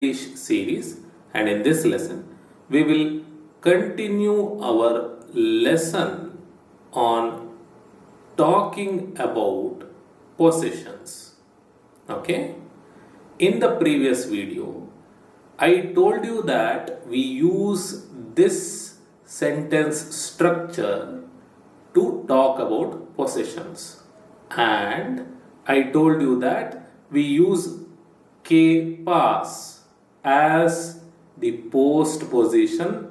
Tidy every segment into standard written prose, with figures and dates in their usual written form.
English series, and in this lesson we will continue our lesson on talking about possessions. Okay, in the previous video I told you that we use this sentence structure to talk about possessions, and I told you that we use K pass as the post position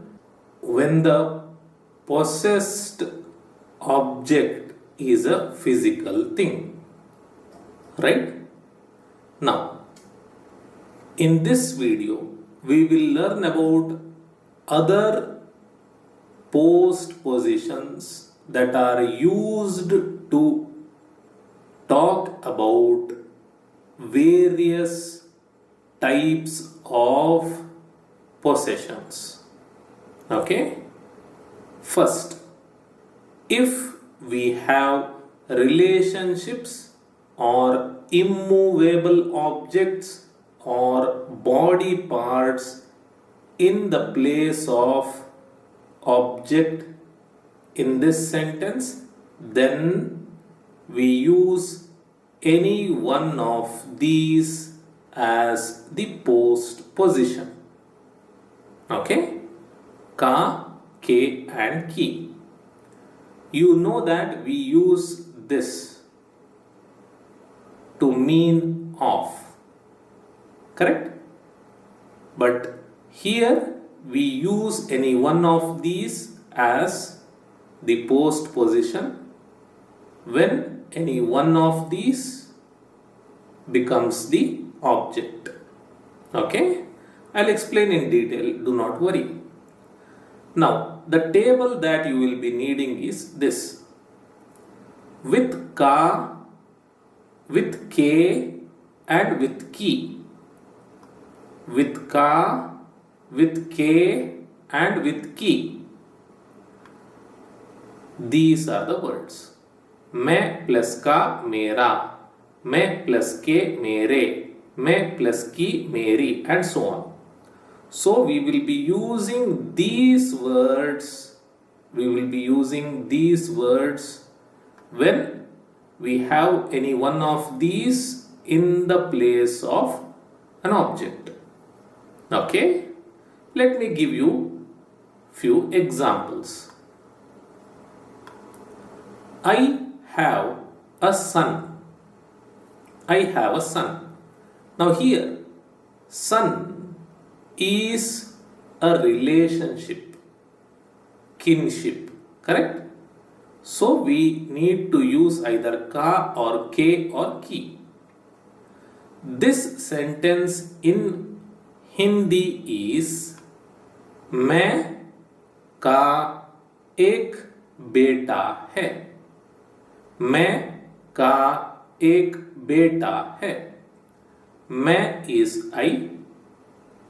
when the possessed object is a physical thing, right? Now in this video we will learn about other post positions that are used to talk about various types of possessions. Okay, first, if we have relationships or immovable objects or body parts in the place of object in this sentence, then we use any one of these as the post position. Okay, ka, ke and ki. You know that we use this to mean of, correct? But here we use any one of these as the post position when any one of these becomes the object. Okay, I'll explain in detail, do not worry. Now the table that you will be needing is this: with ka, with k and with ki. With ka, with k and with ki. These are the words. मैं plus का मेरा, मैं plus के मेरे, मैं plus की मेरी, and so on. So we will be using these words. We will be using these words when we have any one of these in the place of an object. Okay, let me give you few examples. I have a son. I have a son. Now here, son is a relationship, kinship, correct? So we need to use either ka or ke or ki. This sentence in Hindi is मैं का एक बेटा है. मैं का एक बेटा है. मैं is I,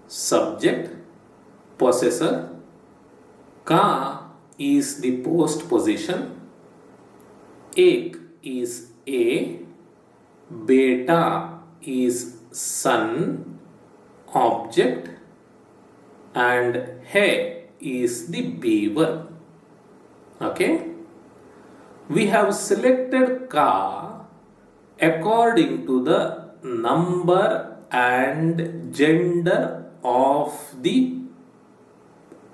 subject, possessor. का is the post position. एक is a. बेटा is son, object, and है is the be verb. Okay, we have selected ka according to the number and gender of the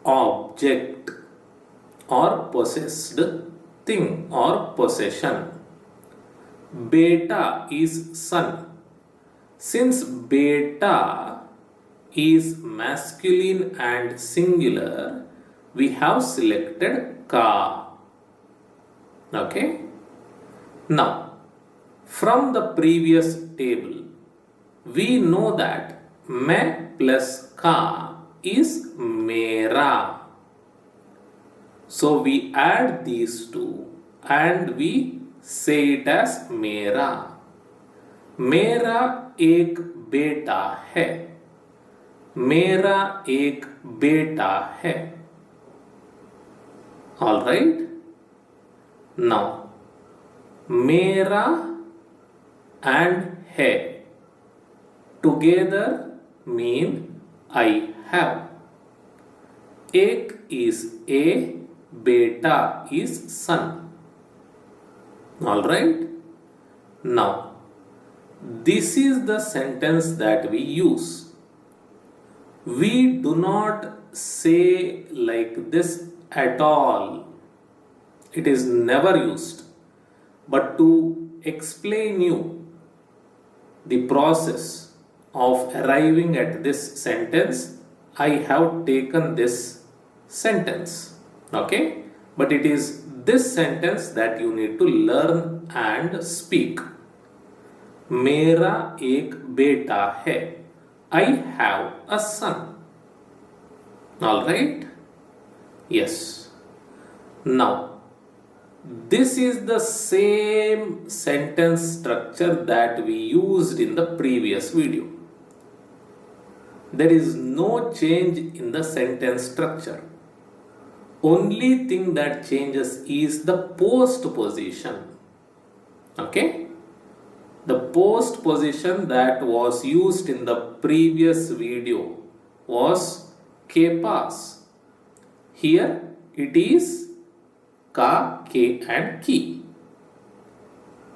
object or possessed thing or possession. Beta is son. Since beta is masculine and singular, we have selected ka. Okay, now from the previous table we know that मैं plus ka is मेरा. So we add these two and we say it as मेरा. मेरा एक बेटा है. मेरा एक बेटा है. All right. Now मेरा and है together mean I have. एक is a, beta is son. Alright? Now, this is the sentence that we use. We do not say like this at all. It is never used. But to explain you the process of arriving at this sentence, I have taken this sentence. Okay? But it is this sentence that you need to learn and speak. मेरा एक बेटा है. I have a son. Alright? Yes. Now, this is the same sentence structure that we used in the previous video. There is no change in the sentence structure. Only thing that changes is the post position. Okay? The post position that was used in the previous video was ke paas. Here it is ka, ke and ki.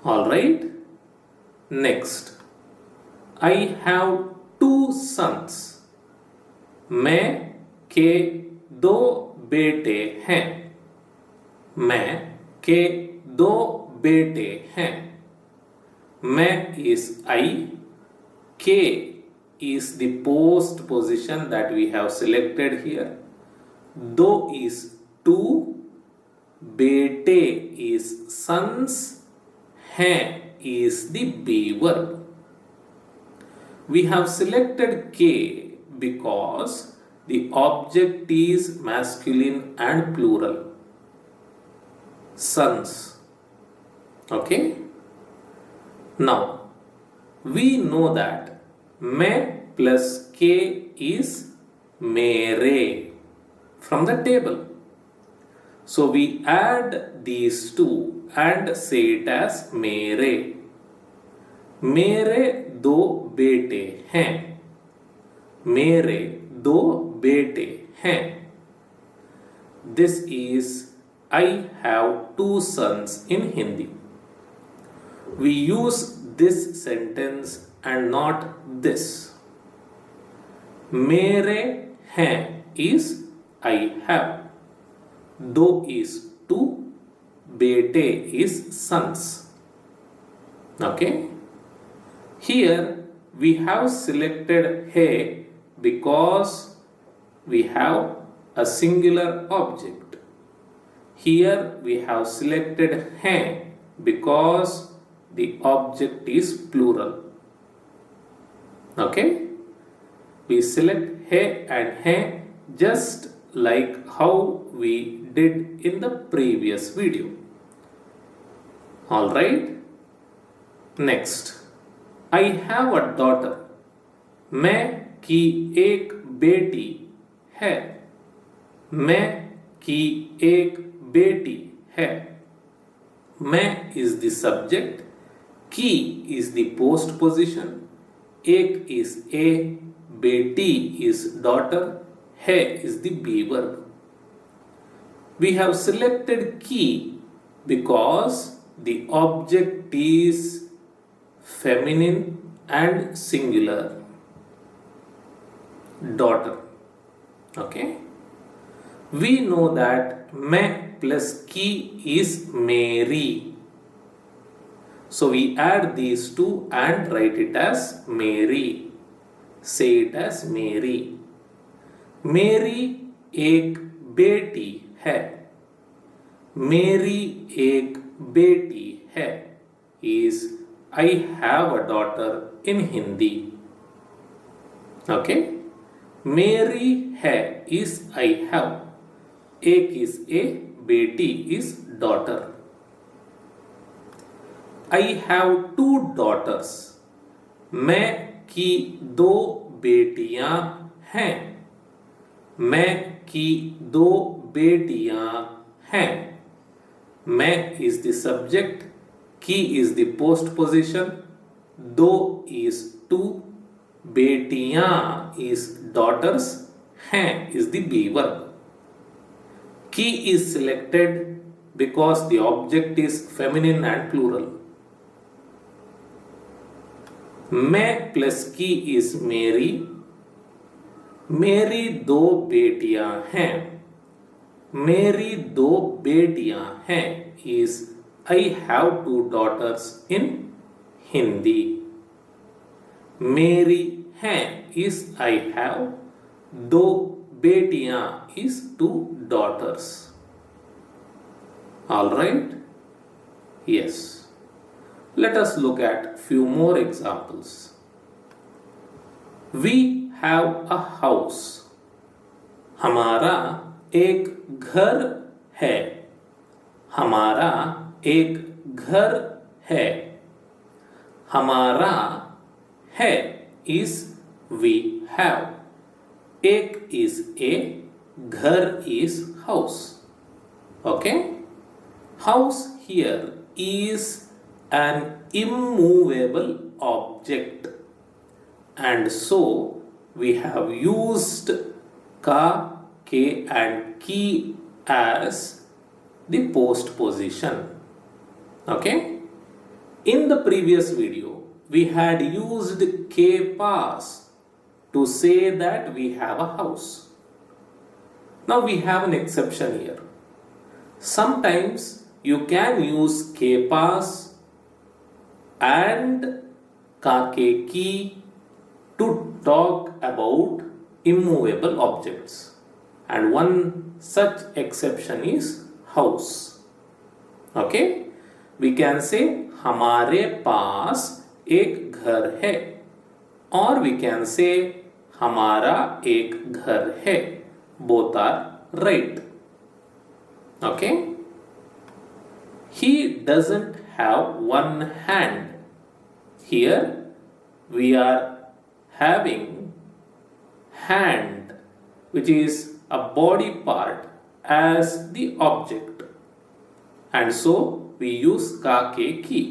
Alright? Next. I have two sons. मैं के दो बेटे हैं. मैं के दो बेटे हैं. मैं is I. K is the post position that we have selected here. Do is two. Bete is sons. Hain is the be verb. We have selected K because the object is masculine and plural. Sons. Okay? Now, we know that मैं plus K is मेरे from the table. So we add these two and say it as मेरे. मेरे दो बेटे हैं. मेरे दो बेटे हैं. This is I have two sons in Hindi. We use this sentence and not this. मेरे हैं is I have. दो is two. बेटे is sons. Okay? Here we have selected hai because we have a singular object. Here we have selected hai because the object is plural. Okay? We select hai and hai just like how we did in the previous video. Alright? Next. I have a daughter. मैं की एक बेटी है. मैं की एक बेटी है. मैं is the subject. की is the post position. एक is a. बेटी is daughter. है is the be verb. We have selected की because the object is feminine and singular. Daughter. Okay? We know that मैं plus की is मेरी. So we add these two and write it as मेरी. Say it as मेरी. मेरी एक बेटी है. मेरी एक बेटी है is I have a daughter in Hindi. Okay? मेरी है is I have. एक is a, बेटी is daughter. I have two daughters. मैं की दो बेटियां हैं. मैं की दो बेटियां हैं. मैं is the subject. Ki is the post position. Do is two. betiyan is daughters, hain is the be verb. Ki is selected because the object is feminine and plural. मैं प्लस की इज मेरी दो बेटियां हैं, मेरी दो बेटियां हैं is I have two daughters in Hindi. मेरी हैं इज आई हैव, दो बेटियां is two daughters. All right? Yes. Let us look at few more examples. We have a house. हमारा एक घर है. हमारा एक घर है. हमारा है is we have. एक is a, घर is house. Okay? House here is an immovable object, and so we have used ka, ke and ki as the postposition. Okay? In the previous video we had used ke pas to say that we have a house. Now we have an exception here. Sometimes you can use ke pas and ka ke ki to talk about immovable objects, and one such exception is house. Okay, we can say हमारे पास एक घर है, or we can say हमारा एक घर है. Both are right. Okay. He doesn't have one hand. Here we are having hand, which is a body part, as the object, and so we use ka ke ki.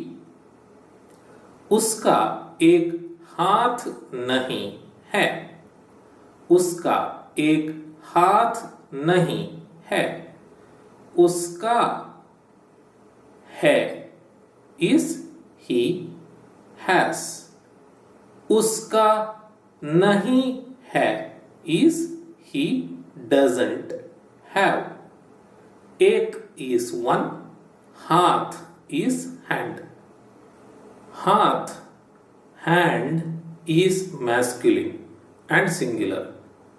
उसका एक हाथ नहीं है. उसका एक हाथ नहीं है. उसका है is he has. उसका नहीं है is he doesn't have. एक is one, हाथ is hand. हाथ, hand is masculine and singular,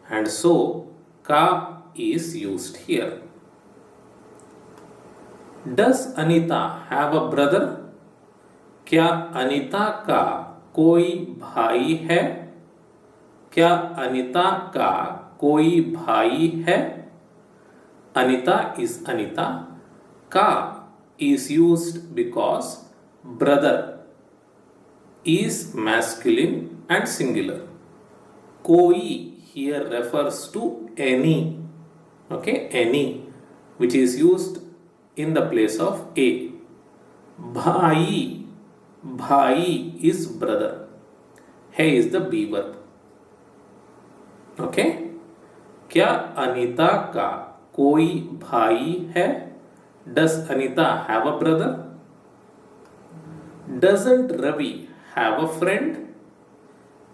and so ka is used here. Does Anita have a brother? क्या अनीता का कोई भाई है? क्या अनीता का कोई भाई है? Anita is Anita. Ka is used because brother is masculine and singular. Koi here refers to any. Okay, any, which is used in the place of a. Bhai, bhai is brother. Hai is the be verb. Okay? क्या अनीता का कोई भाई है? Does Anita have a brother? Doesn't Ravi have a friend?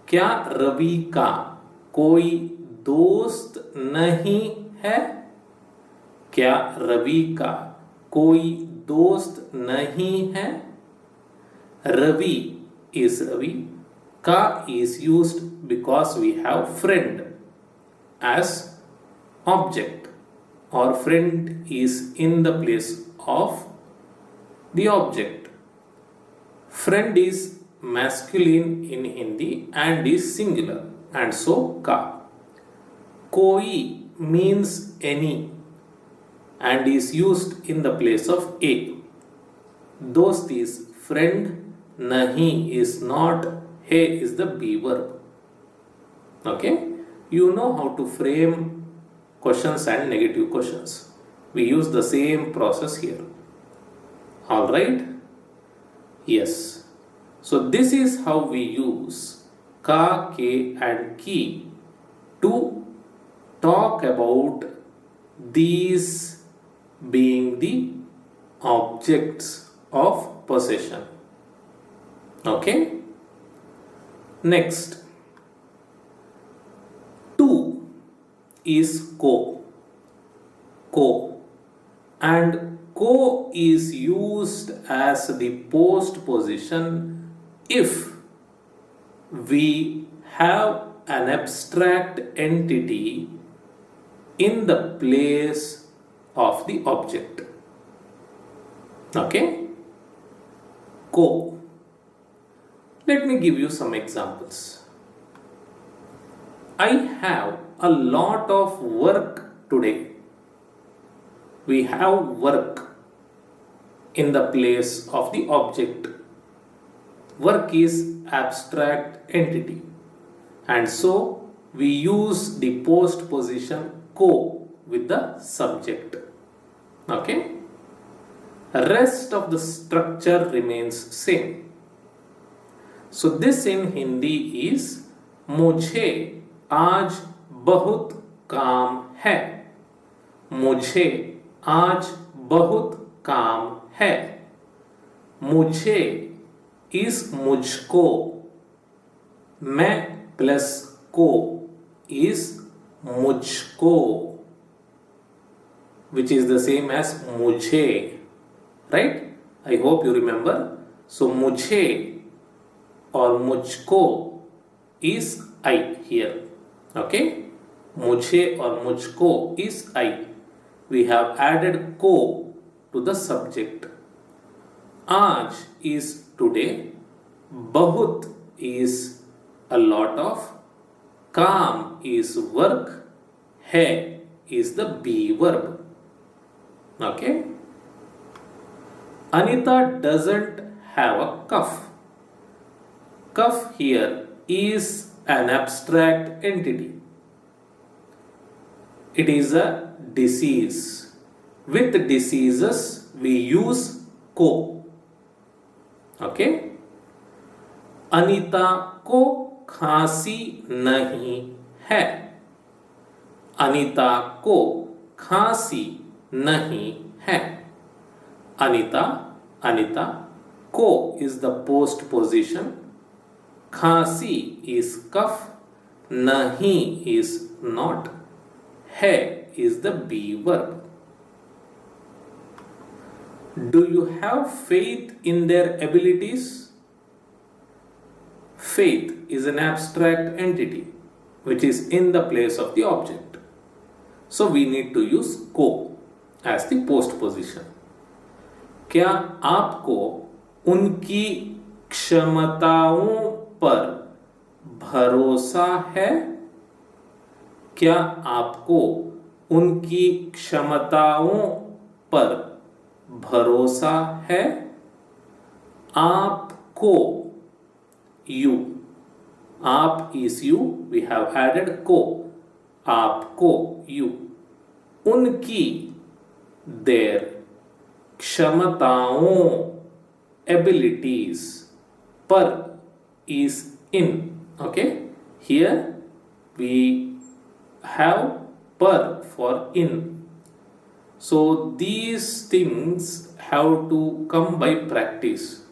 क्या रवि का कोई दोस्त नहीं है? क्या रवि का कोई दोस्त नहीं है? Ravi is Ravi. Ka is used because we have friend as object, or friend is in the place of the object. Friend is masculine in Hindi and is singular, and so ka. Koi means any and is used in the place of a. Dost is friend, nahi is not, he is the be verb. Okay, you know how to frame questions and negative questions. We use the same process here. All right? Yes. So this is how we use ka, ke and ki to talk about these being the objects of possession. Okay? Next, to is ko. Ko. And ko is used as the post position if we have an abstract entity in the place of the object. Okay? Ko. Let me give you some examples. I have a lot of work today. We have work in the place of the object. Work is abstract entity, and so we use the post position ko with the subject. Okay? Rest of the structure remains same. So this in Hindi is मुझे आज बहुत काम है. मुझे आज बहुत काम है. मुझे is मुझको. मैं प्लस को is मुझको, which is the same as मुझे. Right? I hope you remember. So मुझे or मुझको is I here. Okay? मुझे or मुझको is I. We have added को to the subject. आज is today. बहुत is a lot of. काम is work. है is the be verb. Okay? Anita doesn't have a cough. Cough here is an abstract entity. It is a disease. With diseases we use को. Okay? Anita को खांसी नहीं है. अनीता को खांसी नहीं है. Anita, ko is the post position. Khasi is cough. Nahi is not. Hai is the be verb. Do you have faith in their abilities? Faith is an abstract entity which is in the place of the object. So we need to use ko as the post position. क्या आपको उनकी क्षमताओं पर भरोसा है? क्या आपको उनकी क्षमताओं पर भरोसा है? आपको you. आप is you. We have added को. आपको you. उनकी their. क्षमताओं abilities पर is in. Okay, here we have per for in. So these things have to come by practice.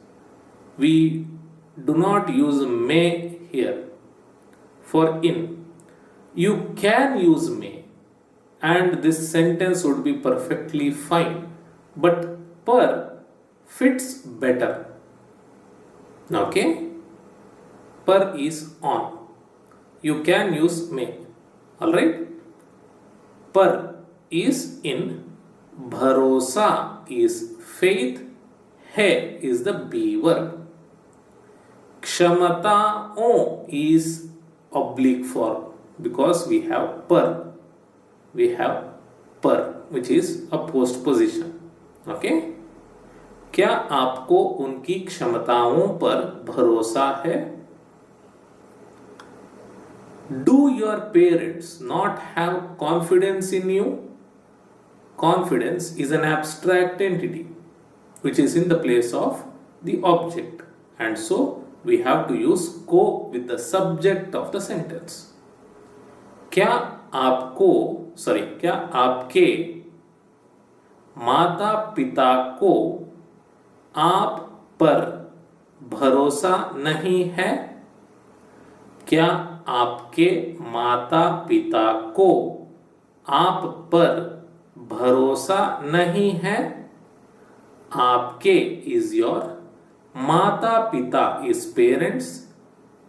We do not use may here for in. You can use may and this sentence would be perfectly fine, but per fits better. Okay? Per is on. You can use may. Alright? Per is in. Bharosa is faith. Hai is the be verb. Kshamataon is oblique form because we have per. We have per, which is a post position. Okay? क्या आपको उनकी क्षमताओं पर भरोसा है? Do your parents not have confidence in you? Confidence is an abstract entity which is in the place of the object, and so we have to use को with the subject of the sentence. क्या आपके माता पिता को आप पर भरोसा नहीं है? क्या आपके माता पिता को आप पर भरोसा नहीं है? आपके is your, माता पिता is parents,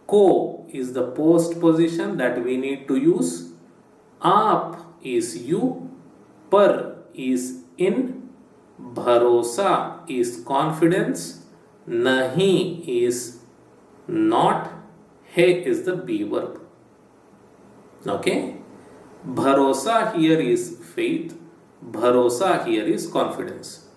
को is the post position that we need to use, आप is you, पर is in, भरोसा is confidence, नहीं is not, है is the be verb. Okay? Bharosa here is faith, bharosa here is confidence.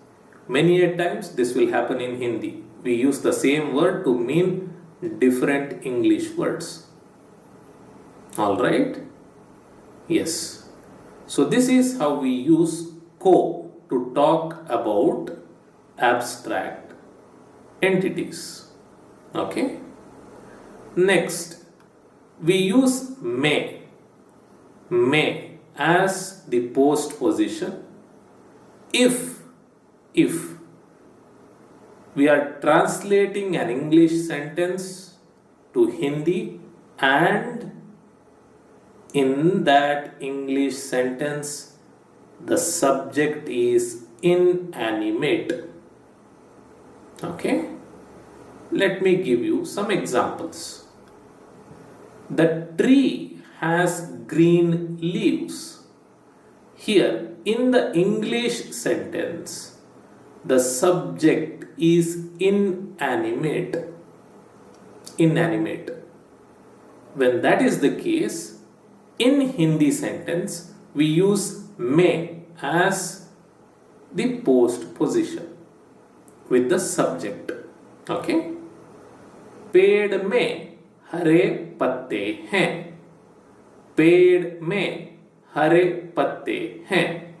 Many a times this will happen in Hindi. We use the same word to mean different English words. Alright? Yes. So this is how we use ko to talk about abstract entities. Okay? Next, we use may as the post position if we are translating an English sentence to Hindi and in that English sentence the subject is inanimate. Okay? Let me give you some examples. The tree has green leaves. Here, in the English sentence, the subject is inanimate. Inanimate. When that is the case, in Hindi sentence, we use may as the post position with the subject. Okay? पेड़ में हरे पत्ते हैं. पेड़ में हरे पत्ते हैं.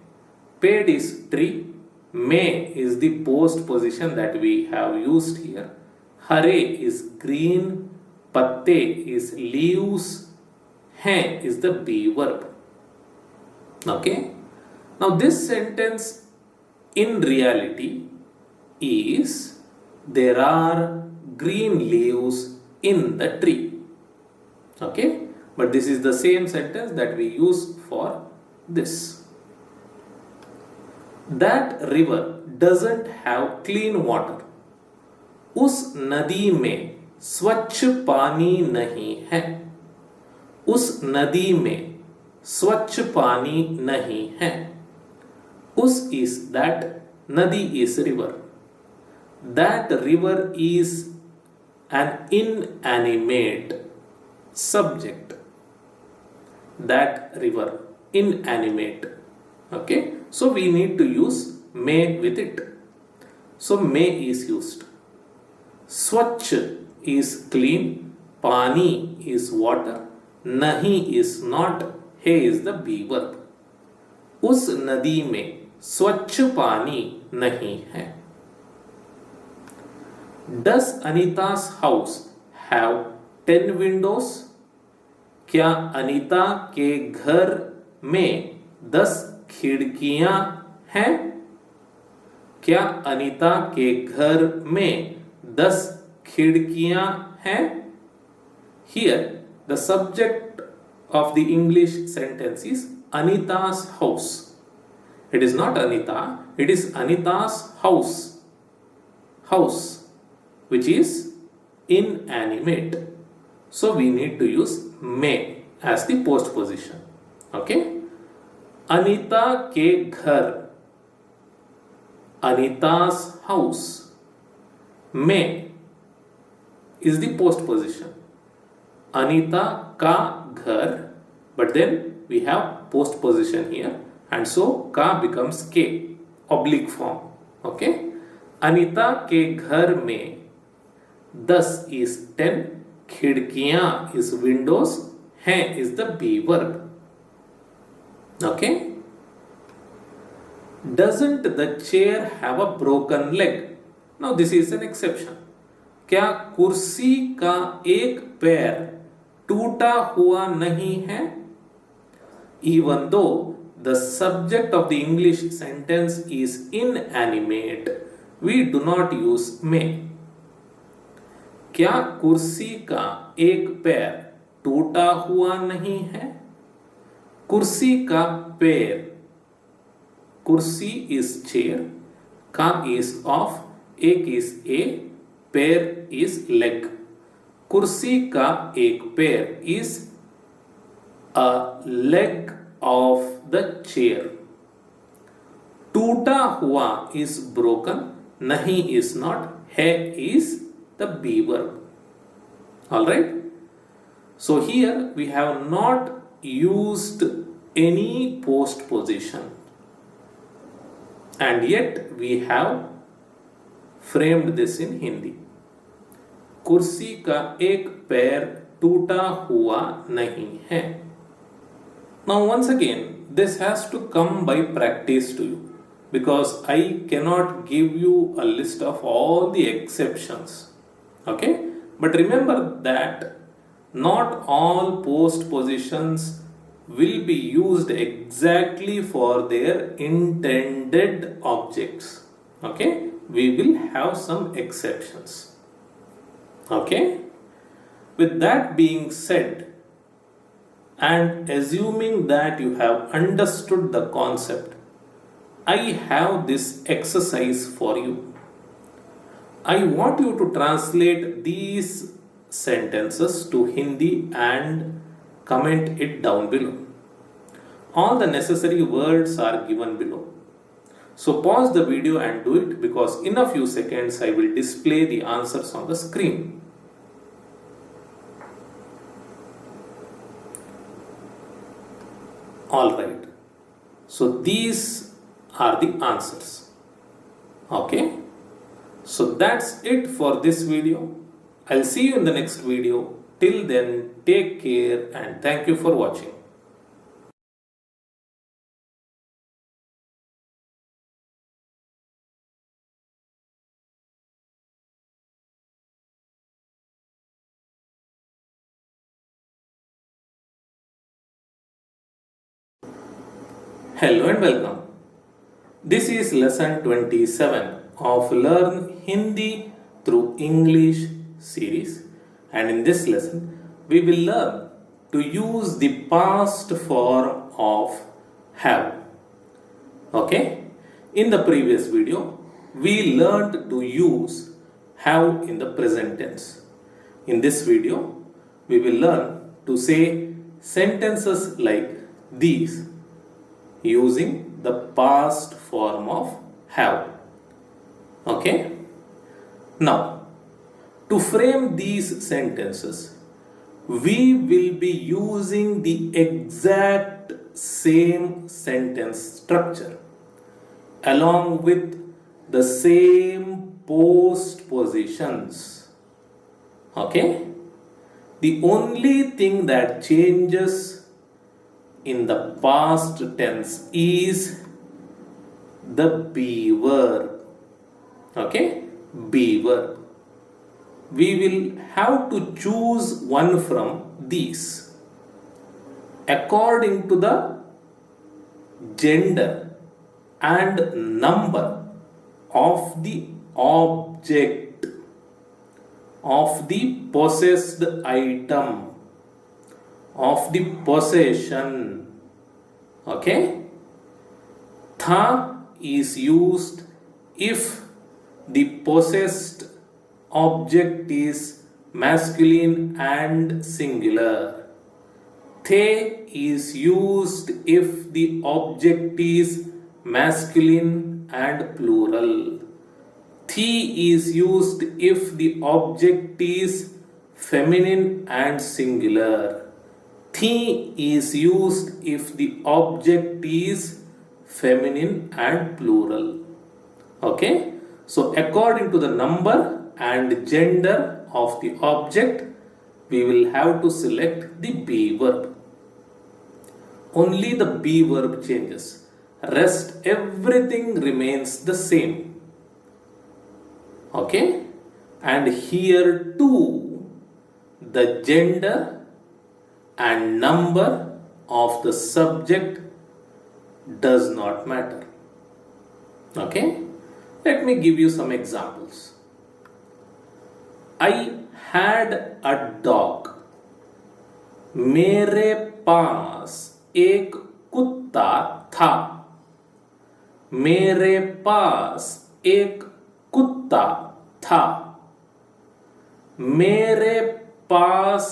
पेड़ is tree. May is the post position that we have used here. Hare is green. Patte is leaves. Hain is the be verb. Okay? Now this sentence in reality is there are green leaves in the tree. Okay? But this is the same sentence that we use for this. That river doesn't have clean water. उस नदी में स्वच्छ पानी नहीं है. उस नदी में स्वच्छ पानी नहीं है. उस is that, nadi is river. That river is an inanimate subject. That river, inanimate. Okay? So we need to use may with it. So may is used. Swachh is clean. Pani is water. Nahi is not. Hai is the be verb. उस नदी में स्वच्छ पानी नहीं है. Does Anita's house have 10 windows? क्या अनीता के घर में 10 खिड़कियां हैं? क्या अनीता के घर में 10 खिड़कियां हैं? Here, the subject of the English sentence is Anita's house. It is not Anita, it is Anita's house. House, which is inanimate. So we need to use may as the post position. Okay? Anita के घर, Anita's house. May is the post position. Anita का घर, but then we have post position here, and so का becomes K, oblique form. Okay? Anita के घर में 10 is 10, खिड़कियां is windows, हैं is the be verb. Okay? Doesn't the chair have a broken leg? Now this is an exception. क्या कुर्सी का एक पैर टूटा हुआ नहीं है? Even though the subject of the English sentence is inanimate, we do not use may. क्या कुर्सी का एक पैर टूटा हुआ नहीं है? कुर्सी का पैर, कुर्सी is chair, का is of, एक is a, पैर is leg. कुर्सी का एक पैर is a leg of the chair. टूटा हुआ is broken, नहीं is not, है is the be verb. Alright? So here we have not used any postposition, and yet we have framed this in Hindi. कुर्सी का एक पैर टूटा हुआ नहीं है. Now once again, this has to come by practice to you, because I cannot give you a list of all the exceptions. Okay? But remember that not all postpositions will be used exactly for their intended objects. Okay? We will have some exceptions. Okay? With that being said, and assuming that you have understood the concept, I have this exercise for you. I want you to translate these sentences to Hindi and comment it down below. All the necessary words are given below. So pause the video and do it, because in a few seconds I will display the answers on the screen. Alright. So these are the answers. Okay. So that's it for this video. I'll see you in the next video. Till then, take care and thank you for watching. Hello and welcome. This is lesson 27 of Learn Hindi through English series, and in this lesson we will learn to use the past form of have. Okay? In the previous video we learned to use have in the present tense. In this video we will learn to say sentences like these using the past form of have. Okay? Now, to frame these sentences, we will be using the exact same sentence structure along with the same postpositions. Okay? The only thing that changes in the past tense is the be verb. Okay? Be verb. We will have to choose one from these according to the gender and number of the object, of the possessed item, of the possession. Okay? Tha is used if the possessed object is masculine and singular. The is used if the object is masculine and plural. Thi is used if the object is feminine and singular. Thi is used if the object is feminine and plural. Okay? So according to the number and gender of the object, we will have to select the be verb. Only the be verb changes. Rest everything remains the same. Okay? And here too, the gender and number of the subject does not matter. Okay? Let me give you some examples. I had a dog. मेरे पास एक कुत्ता था. मेरे पास एक कुत्ता था. मेरे पास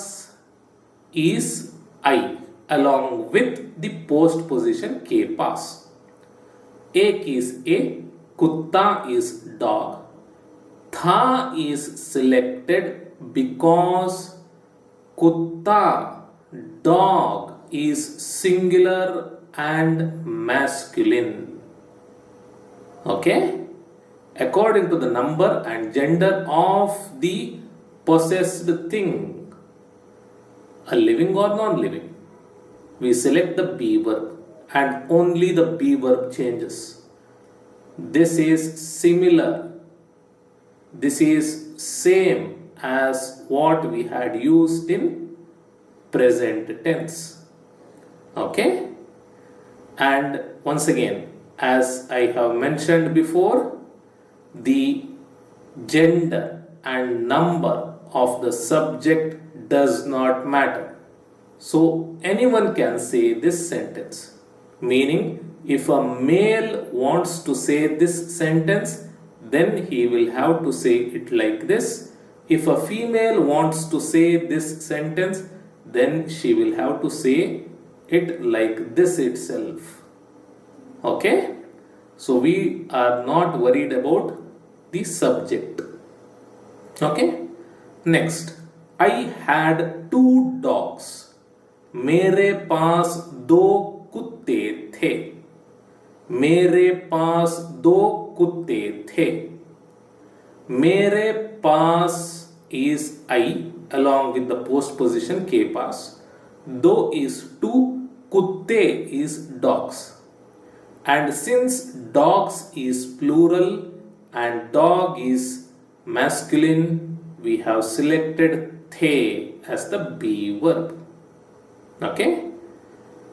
is I along with the postposition के पास. एक is a, kutta is dog. Tha is selected because kutta, dog is singular and masculine. Okay? According to the number and gender of the possessed thing, a living or non-living, we select the be verb and only the be verb changes. This is similar. This is same as what we had used in present tense. Okay? And once again, as I have mentioned before, the gender and number of the subject does not matter. So anyone can say this sentence. Meaning, if a male wants to say this sentence, then he will have to say it like this. If a female wants to say this sentence, then she will have to say it like this itself. Okay? So we are not worried about the subject. Okay? Next, I had 2 dogs. मेरे पास 2 कुत्ते थे. मेरे पास 2 कुत्ते थे. मेरे पास is I along with the postposition के पास. 2 is 2, कुत्ते is dogs. And since dogs is plural and dog is masculine, we have selected the as the be verb. Okay?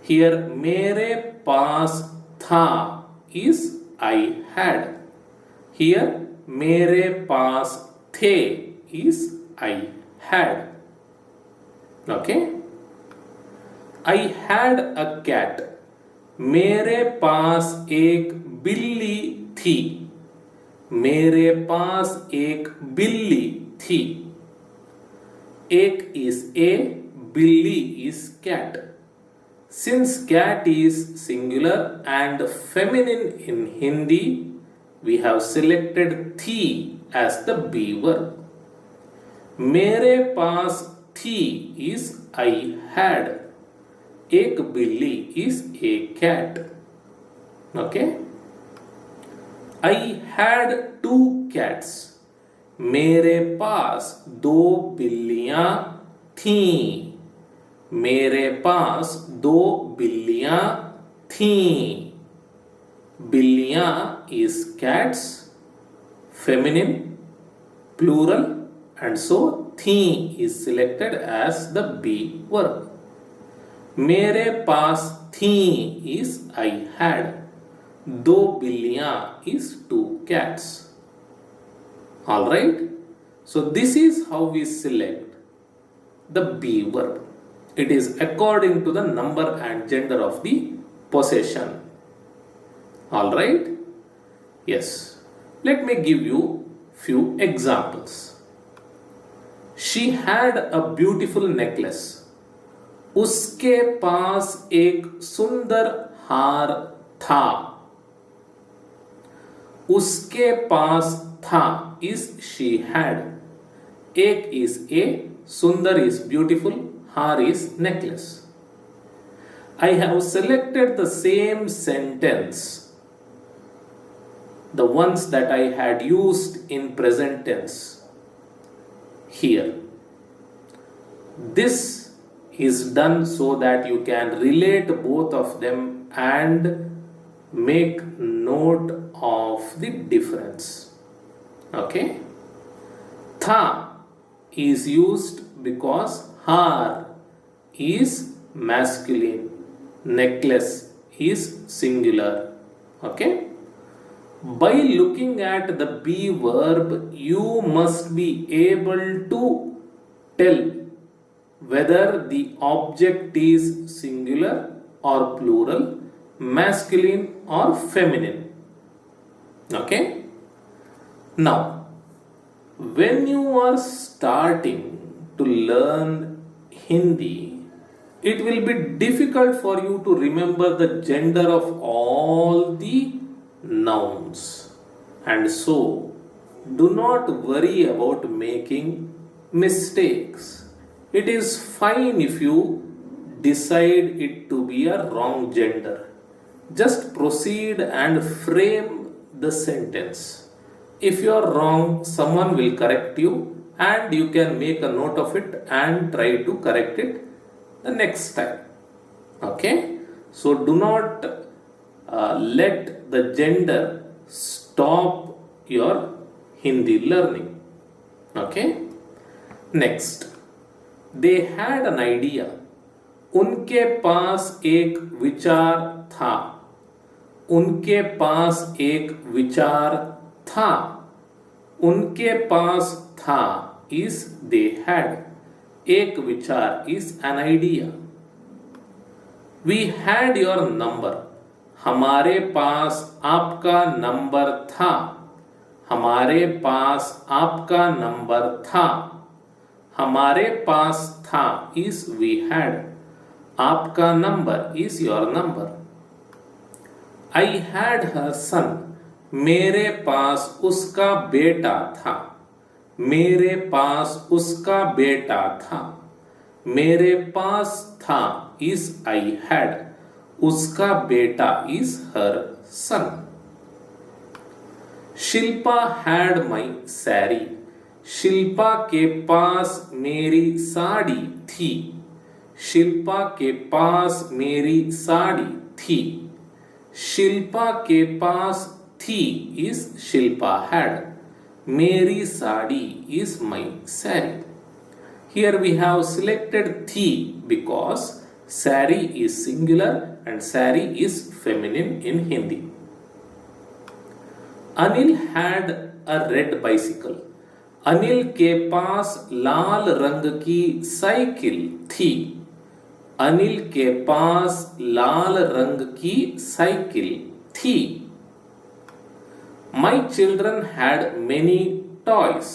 Here मेरे पास था is I had. Here मेरे पास थे is I had. Okay? I had a cat. मेरे पास एक बिल्ली थी. मेरे पास एक बिल्ली थी. एक is a, बिल्ली is cat. Since cat is singular and feminine in Hindi, we have selected थी as the be verb. मेरे पास थी is I had. एक बिल्ली is a cat. Okay? I had 2 cats. मेरे पास 2 बिल्लियां थीं. मेरे पास 2 बिल्लियां थीं. बिल्लियां is cats, feminine, plural, and so थीं is selected as the be verb. मेरे पास थीं is I had. 2 बिल्लियां is 2 cats. Alright? So this is how we select the be verb. It is according to the number and gender of the possession. Alright? Yes. Let me give you few examples. She had a beautiful necklace. उसके पास एक सुंदर हार था. उसके पास था is she had. एक is a, सुंदर is beautiful, हार is necklace. I have selected the same sentence, the ones that I had used in present tense here. This is done so that you can relate both of them and make note of the difference. Okay? tha is used because har is masculine, necklace is singular. Okay. By looking at the be verb, you must be able to tell whether the object is singular or plural, masculine or feminine. Okay. Now, when you are starting to learn Hindi, it will be difficult for you to remember the gender of all the nouns. And so, do not worry about making mistakes. It is fine if you decide it to be a wrong gender. Just proceed and frame the sentence. If you are wrong, someone will correct you and you can make a note of it and try to correct it the next time. Okay? So do not let the gender stop your Hindi learning. Okay? Next, they had an idea. उनके पास एक विचार था. उनके पास एक विचार था. उनके पास था is they had. एक विचार is an idea. We had your number. हमारे पास आपका नंबर था. हमारे पास आपका नंबर था. हमारे पास था is we had. आपका number is your number. I had her son. मेरे पास उसका बेटा था. मेरे पास उसका बेटा था. मेरे पास था is I had. उसका बेटा is her son. Shilpa had my saree. Shilpa के पास मेरी साड़ी थी. शिल्पा के पास मेरी साड़ी थी. शिल्पा के पास थी is शिल्पा had. मेरी sari is my saree. Here we have selected थी because saree is singular and saree is feminine in Hindi. Anil had a red bicycle. Anil के पास लाल रंग की साइकिल थी. अनिल के पास लाल रंग की साइकिल थी. My children had many toys.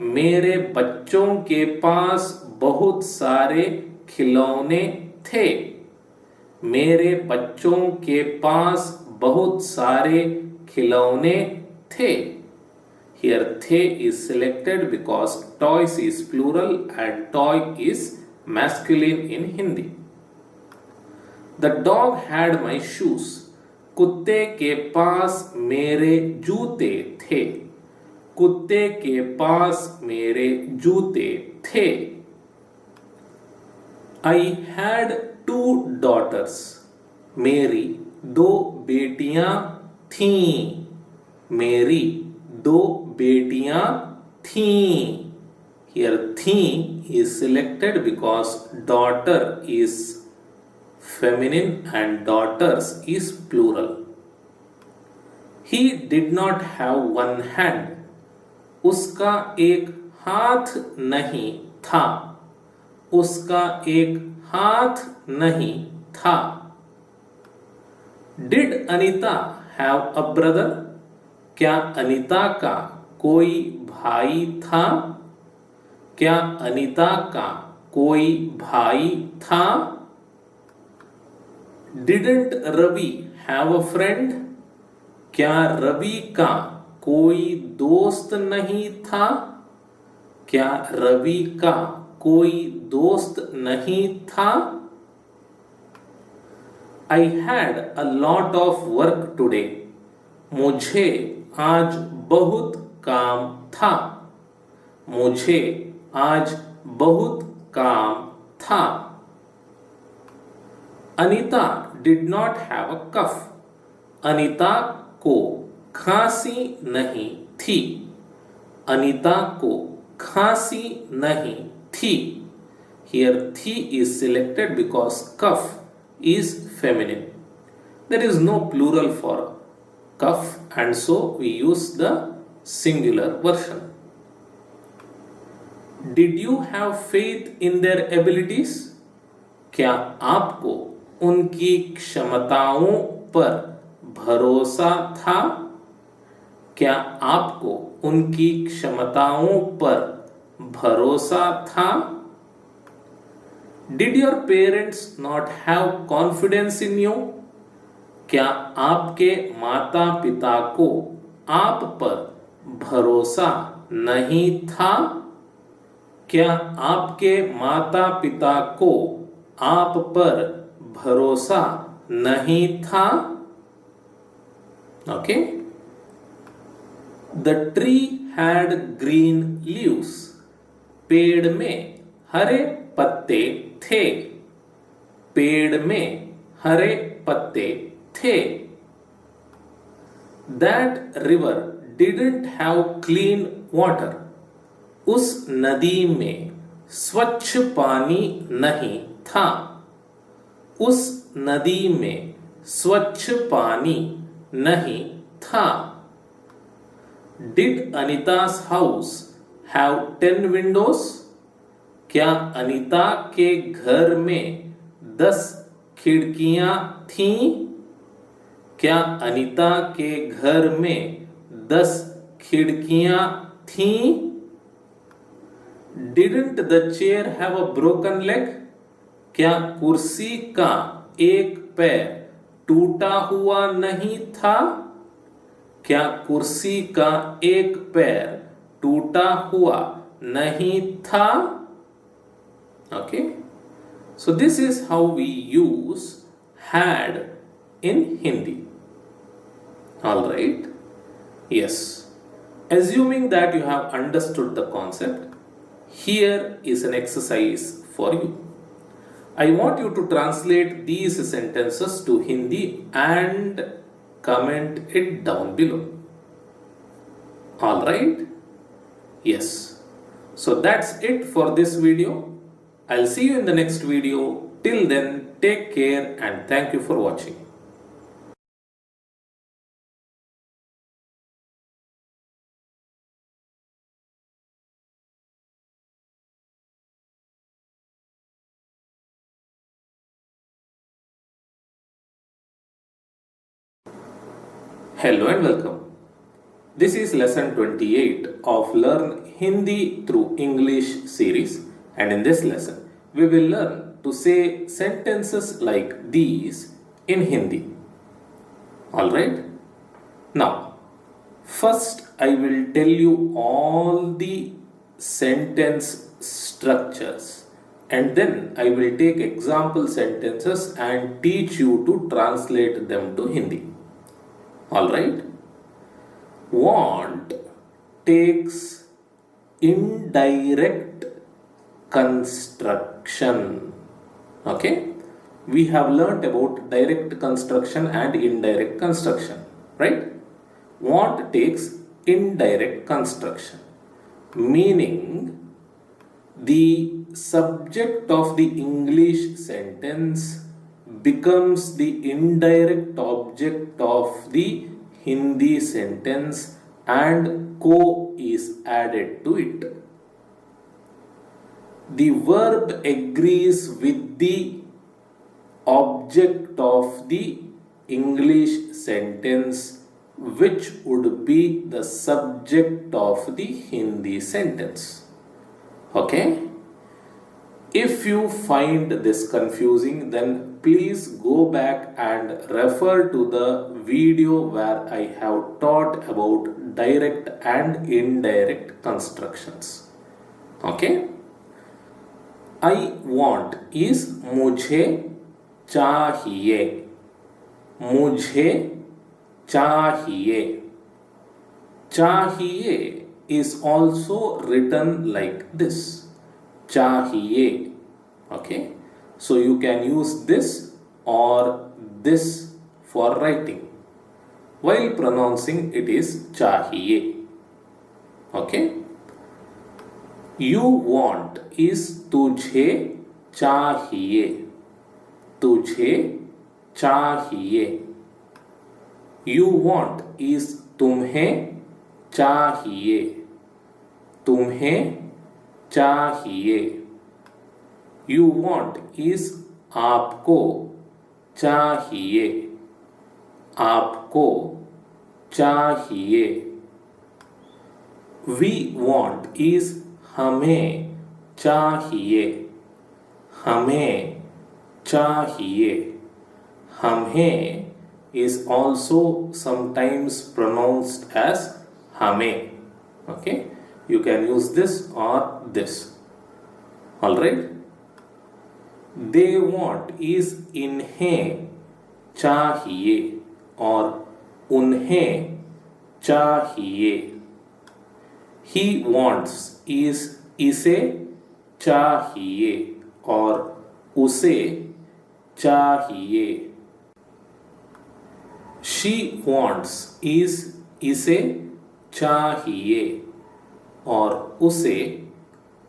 मेरे बच्चों के पास बहुत सारे खिलौने थे. मेरे बच्चों के पास बहुत सारे खिलौने थे. Here the is selected because toys is plural and toy is masculine in Hindi. The dog had my shoes. कुत्ते के पास मेरे जूते थे. कुत्ते के पास मेरे जूते थे. I had two daughters. मेरी दो बेटियां थीं. मेरी दो बेटियां थीं. Here थीं is selected because daughter is feminine and daughters is plural. He did not have one hand. उसका एक हाथ नहीं था. उसका एक हाथ नहीं था. Did Anita have a brother? क्या अनीता का कोई भाई था? क्या अनीता का कोई भाई था? Didn't Ravi have a friend? क्या रवि का कोई दोस्त नहीं था? क्या रवि का कोई दोस्त नहीं था? I had a lot of work today. मुझे आज बहुत काम था. मुझे आज बहुत काम था. Anita did not have a cough. Anita को खांसी नहीं थी. अनीता को खांसी नहीं थी. Here थी is selected because cough is feminine. There is no plural for cough and so we use the singular version. Did you have faith in their abilities? क्या आपको उनकी क्षमताओं पर भरोसा था? क्या आपको उनकी क्षमताओं पर भरोसा था? Did your parents not have confidence in you? क्या आपके माता पिता को आप पर भरोसा नहीं था? क्या आपके माता पिता को आप पर भरोसा नहीं था? Okay. The tree had green leaves. पेड़ में हरे पत्ते थे. पेड़ में हरे पत्ते थे. That river didn't have clean water. उस नदी में स्वच्छ पानी नहीं था. उस नदी में स्वच्छ पानी नहीं था. Did Anita's house have 10 windows? क्या अनीता के घर में 10 खिड़कियां थीं? क्या अनीता के घर में 10 खिड़कियां थीं? Didn't the chair have a broken leg? क्या कुर्सी का एक पैर टूटा हुआ नहीं था? क्या कुर्सी का एक पैर टूटा हुआ नहीं था? Okay. So this is how we use had in Hindi. Alright. Yes. Assuming that you have understood the concept, here is an exercise for you. I want you to translate these sentences to Hindi and comment it down below. Alright? Yes. So that's it for this video. I'll see you in the next video. Till then, take care and thank you for watching. Hello and welcome. This is lesson 28 of Learn Hindi through English series, and in this lesson we will learn to say sentences like these in Hindi. Alright? Now, first I will tell you all the sentence structures and then I will take example sentences and teach you to translate them to Hindi. Alright? Want takes indirect construction. Okay? We have learnt about direct construction and indirect construction. Right? Want takes indirect construction. Meaning the subject of the English sentence becomes the indirect object of the Hindi sentence and ko is added to it. The verb agrees with the object of the English sentence, which would be the subject of the Hindi sentence. Okay? If you find this confusing, then please go back and refer to the video where I have taught about direct and indirect constructions. Okay? I want is मुझे चाहिए. मुझे चाहिए. चाहिए is also written like this. चाहिए. Okay? So you can use this or this for writing. While pronouncing it is चाहिए. Okay? You want is तुझे चाहिए, तुझे चाहिए. You want is तुम्हें चाहिए, तुम्हें चाहिए. You want is आपको चाहिए, आपको चाहिए. We want is हमें चाहिए, हमें चाहिए. हमें is also sometimes pronounced as हमें. Okay, you can use this or this. All right. They want is इन्हें चाहिए और उन्हें चाहिए. He wants is इसे चाहिए और उसे चाहिए. She wants is इसे चाहिए और उसे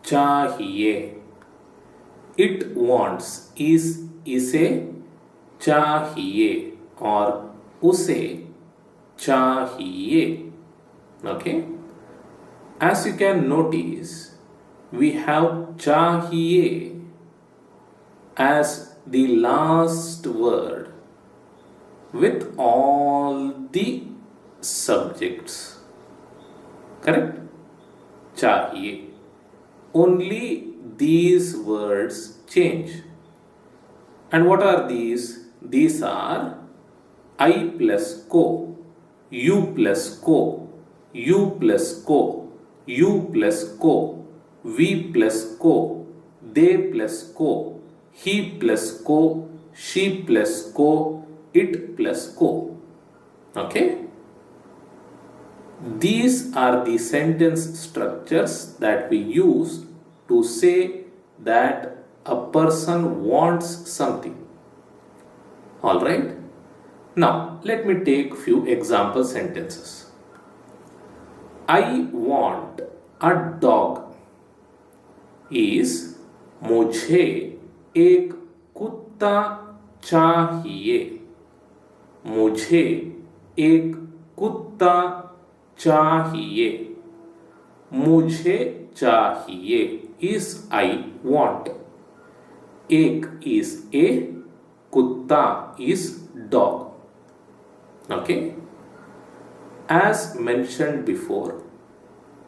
चाहिए. It wants is इसे चाहिए और उसे चाहिए. Okay. As you can notice, we have चाहिए as the last word with all the subjects. Correct? चाहिए. Only these words change. And what are these? These are I plus co, you plus co, you plus co, you plus co, we plus co, they plus co, he plus co, she plus co, it plus co. Okay? These are the sentence structures that we use to say that a person wants something. All right? Now, let me take few example sentences. I want a dog is मुझे एक कुत्ता चाहिए. मुझे एक कुत्ता चाहिए. मुझे चाहिए is I want. एक is a, कुत्ता is dog. Okay? As mentioned before,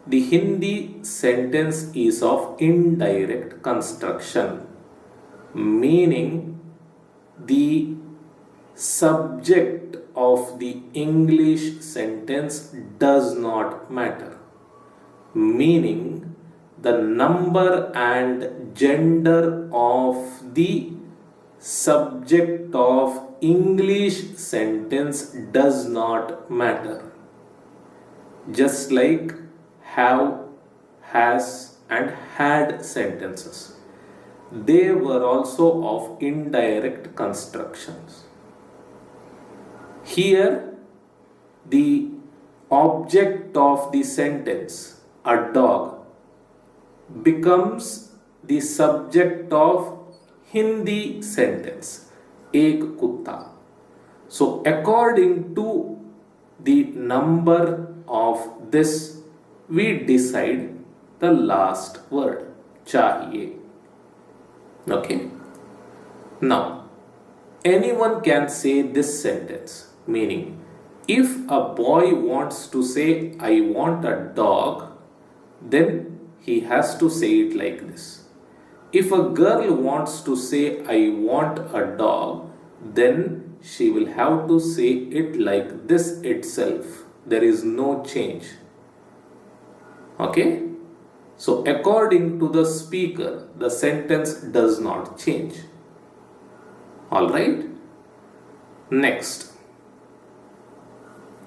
the Hindi sentence is of indirect construction, meaning the subject of the English sentence does not matter, meaning the number and gender of the subject of English sentence does not matter. Just like have, has and had sentences, they were also of indirect constructions. Here, the object of the sentence, a dog, becomes the subject of Hindi sentence, एक कुत्ता. So according to the number of this, we decide the last word, चाहिए. Okay. Now, anyone can say this sentence, meaning if a boy wants to say I want a dog, then he has to say it like this. If a girl wants to say I want a dog, then she will have to say it like this itself. There is no change. Okay? So according to the speaker, the sentence does not change. Alright? Next.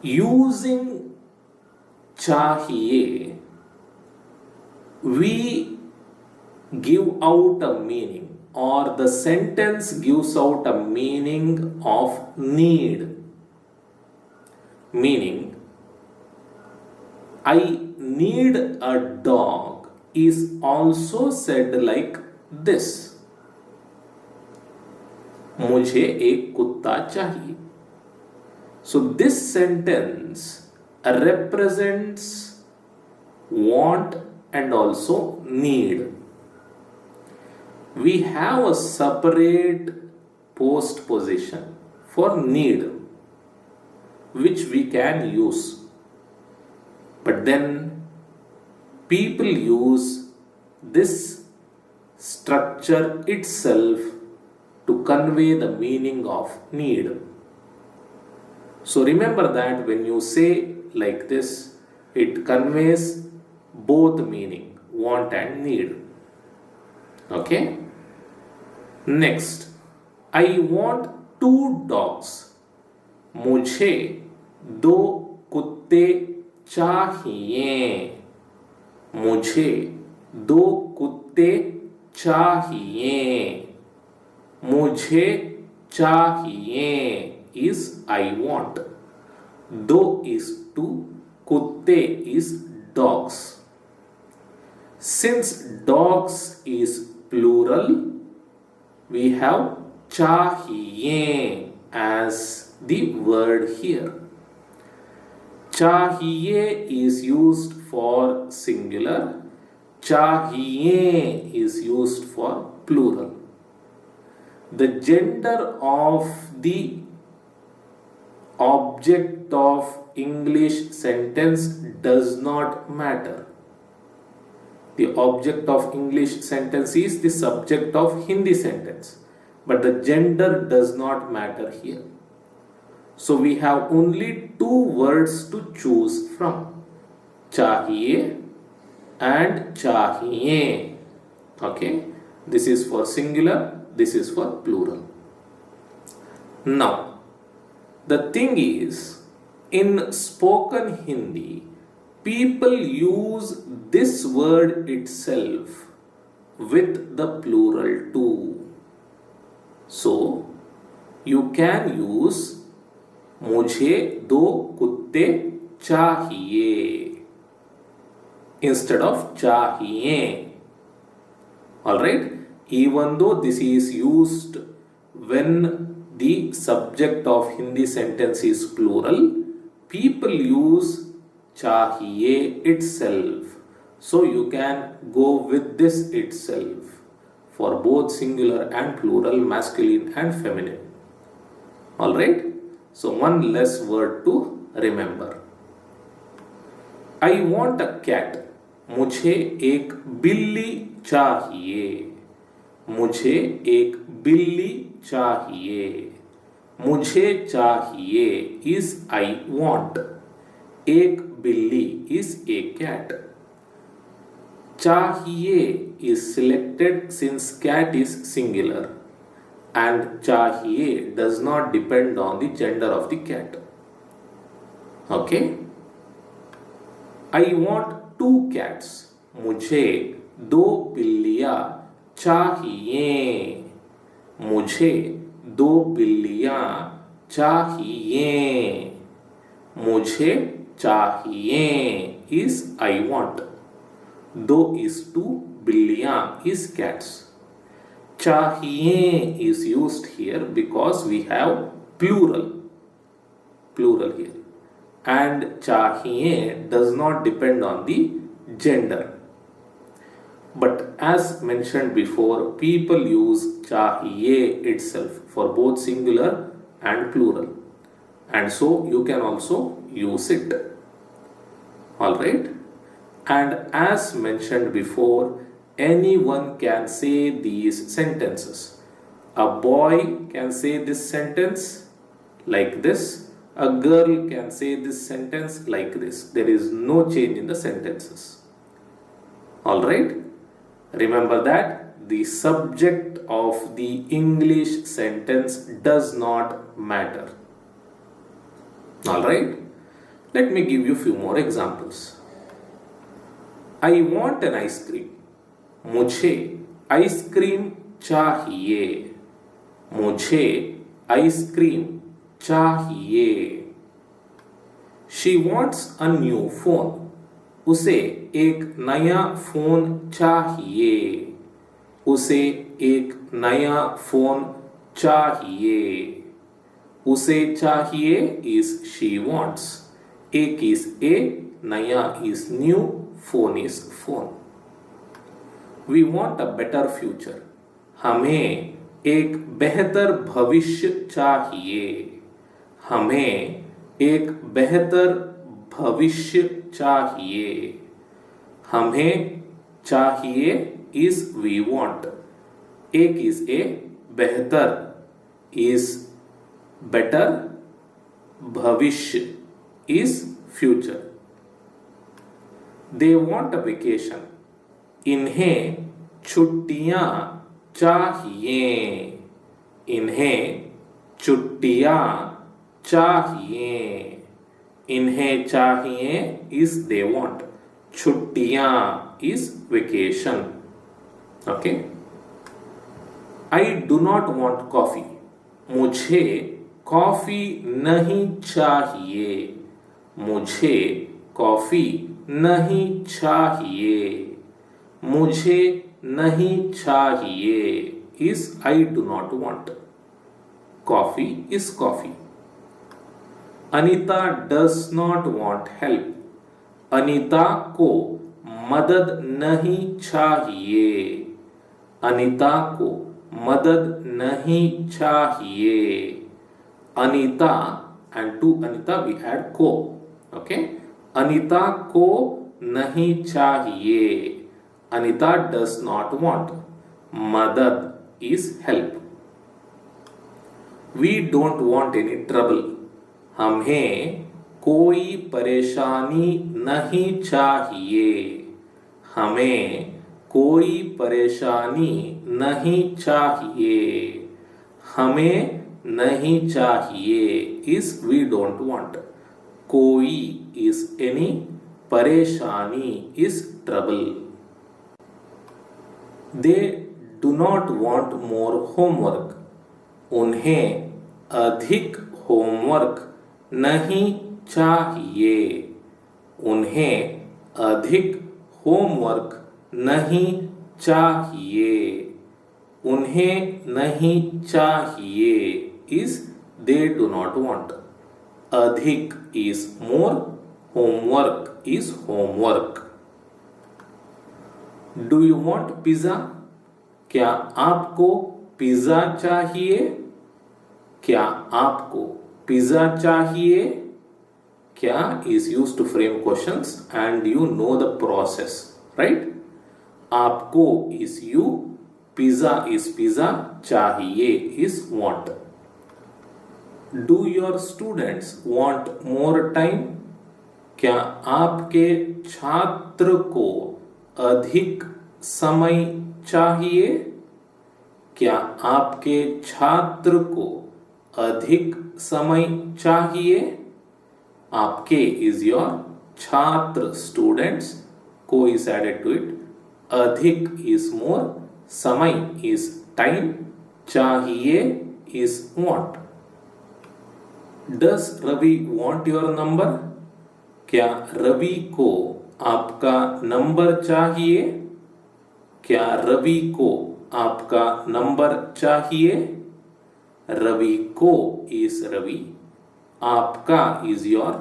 Using chahiye, we give out a meaning, or the sentence gives out a meaning of need. Meaning, I need a dog is also said like this. मुझे एक कुत्ता चाहिए. So this sentence represents want and also need. We have a separate postposition for need which we can use. But then people use this structure itself to convey the meaning of need. So remember that when you say like this, it conveys both meaning, want and need. Okay? Next, I want 2 dogs. मुझे 2 कुत्ते चाहिए. मुझे 2 कुत्ते चाहिए. मुझे चाहिए is I want. 2 is 2, kutte is dogs. Since dogs is plural, we have chahiye as the word here. Chahiye is used for singular. Chahiye is used for plural. The gender of the object of English sentence does not matter. The object of English sentence is the subject of Hindi sentence, but the gender does not matter here. So we have only 2 words to choose from: chahiye and chahiye. Okay, this is for singular, this is for plural. Now, the thing is, in spoken Hindi, people use this word itself with the plural too. So, you can use मुझे 2 कुत्ते चाहिए instead of चाहिए. Alright? Even though this is used when the subject of Hindi sentence is plural, people use chahiye itself. So you can go with this itself for both singular and plural, masculine and feminine. Alright? So one less word to remember. I want a cat. मुझे एक बिल्ली चाहिए. मुझे एक बिल्ली चाहिए. मुझे चाहिए is I want. एक बिल्ली is a cat. चाहिए is selected since cat is singular, and चाहिए does not depend on the gender of the cat. Okay? I want 2 cats. मुझे 2 बिल्लियाँ चाहिए. मुझे 2 बिल्लियाँ चाहिए. मुझे चाहिए is I want. 2 is 2, बिल्लियाँ is cats. चाहिए is used here because we have plural here, and चाहिए does not depend on the gender. But as mentioned before, people use चाहिए itself for both singular and plural, and so you can also use it. Alright? And as mentioned before, anyone can say these sentences. A boy can say this sentence like this. A girl can say this sentence like this. There is no change in the sentences. Alright? Remember that the subject of the English sentence does not matter. Alright? Let me give you a few more examples. I want an ice cream. मुझे ice cream चाहिए. मुझे ice cream चाहिए. She wants a new phone. उसे एक नया phone चाहिए। उसे एक नया फोन चाहिए। उसे चाहिए is she wants. एक is a, नया is new, phone is phone. We want a better future. हमें एक बेहतर भविष्य चाहिए। हमें एक बेहतर भविष्य चाहिए। हमें चाहिए is we want. एक is a, बेहतर is better, भविष्य is future. They want a vacation. इन्हें छुट्टियां चाहिए। इन्हें छुट्टियां चाहिए। इन्हें चाहिए is they want. छुट्टियां is vacation. Okay. I do not want coffee. मुझे कॉफी नहीं चाहिए। मुझे कॉफी नहीं चाहिए। मुझे नहीं चाहिए is I do not want. Coffee is coffee. Anita does not want help. Anita को मदद नहीं चाहिए। अनीता को मदद नहीं चाहिए। Anita and to Anita we add को. Okay? अनीता को नहीं चाहिए। Anita does not want. मदद is help. We don't want any trouble. हमें कोई परेशानी नहीं चाहिए। हमें कोई परेशानी नहीं चाहिए। हमें नहीं चाहिए is we don't want. कोई is any, परेशानी is trouble. They do not want more homework. उन्हें अधिक होमवर्क नहीं चाहिए। उन्हें अधिक होमवर्क नहीं चाहिए। उन्हें नहीं चाहिए is they do not want. अधिक is more, homework is homework. Do you want pizza? क्या आपको पिज्जा चाहिए? क्या आपको पिज्जा चाहिए? क्या is used to frame questions and you know the process, right? आपको is you, pizza is pizza, चाहिए is want. Do your students want more time? क्या आपके छात्र को अधिक समय चाहिए? क्या आपके छात्र को अधिक समय चाहिए? आपके is your छात्र students, को is added to it. अधिक is more, समय is time, चाहिए is want. Does Ravi want your number? क्या रवि को आपका नंबर चाहिए? क्या रवि को आपका नंबर चाहिए? रवि को is रवि, आपका is your,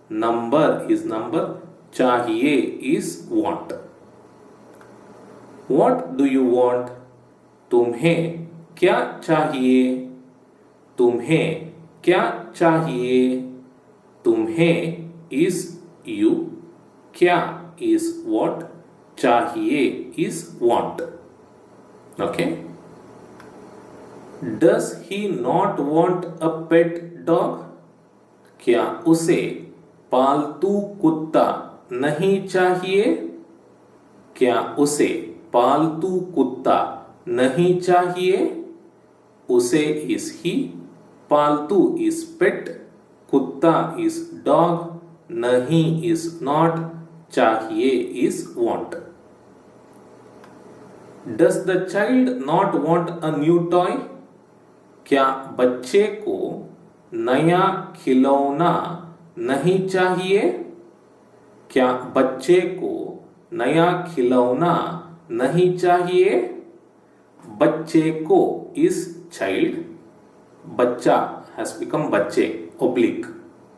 number is number, चाहिए is want. What do you want? तुम्हें क्या चाहिए? तुम्हें क्या चाहिए? तुम्हें is you, क्या is what, चाहिए is want. Okay? Does he not want a pet dog? क्या उसे पालतू कुत्ता नहीं चाहिए? क्या उसे पालतू कुत्ता नहीं चाहिए? उसे is he, पालतू is pet, कुत्ता is dog, नहीं is not, चाहिए is want. Does the child not want a new toy? क्या बच्चे को नया खिलौना नहीं चाहिए? क्या बच्चे को नया खिलौना नहीं चाहिए? बच्चे को is child. बच्चा has become बच्चे oblique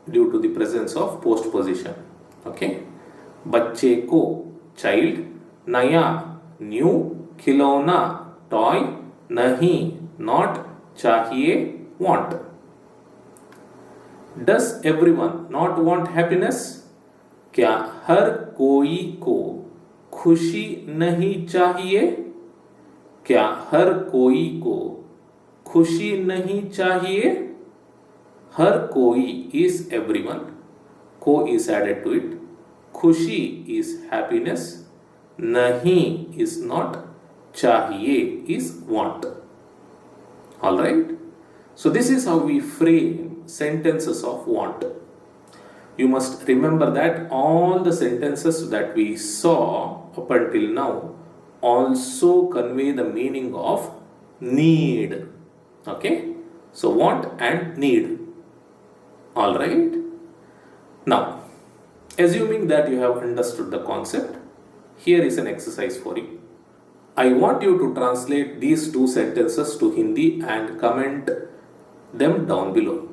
due to the presence of postposition. Okay. बच्चे को child, नया new, खिलौना toy, नहीं not, चाहिए want. Does everyone not want happiness? क्या हर कोई को खुशी नहीं चाहिए? क्या हर कोई को खुशी नहीं चाहिए? हर कोई is everyone, को is added to it, खुशी is happiness, नहीं is not, चाहिए is want. Alright? So this is how we frame sentences of want. You must remember that all the sentences that we saw up until now also convey the meaning of need. Okay? So want and need. Alright? Now, assuming that you have understood the concept, here is an exercise for you. I want you to translate these two sentences to Hindi and comment them down below.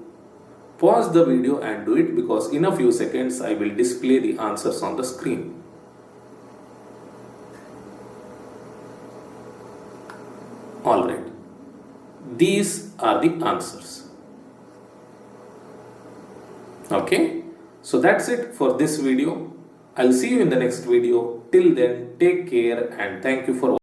Pause the video and do it, because in a few seconds I will display the answers on the screen. Alright, these are the answers. Okay, so that's it for this video. I'll see you in the next video. Till then, take care and thank you for watching.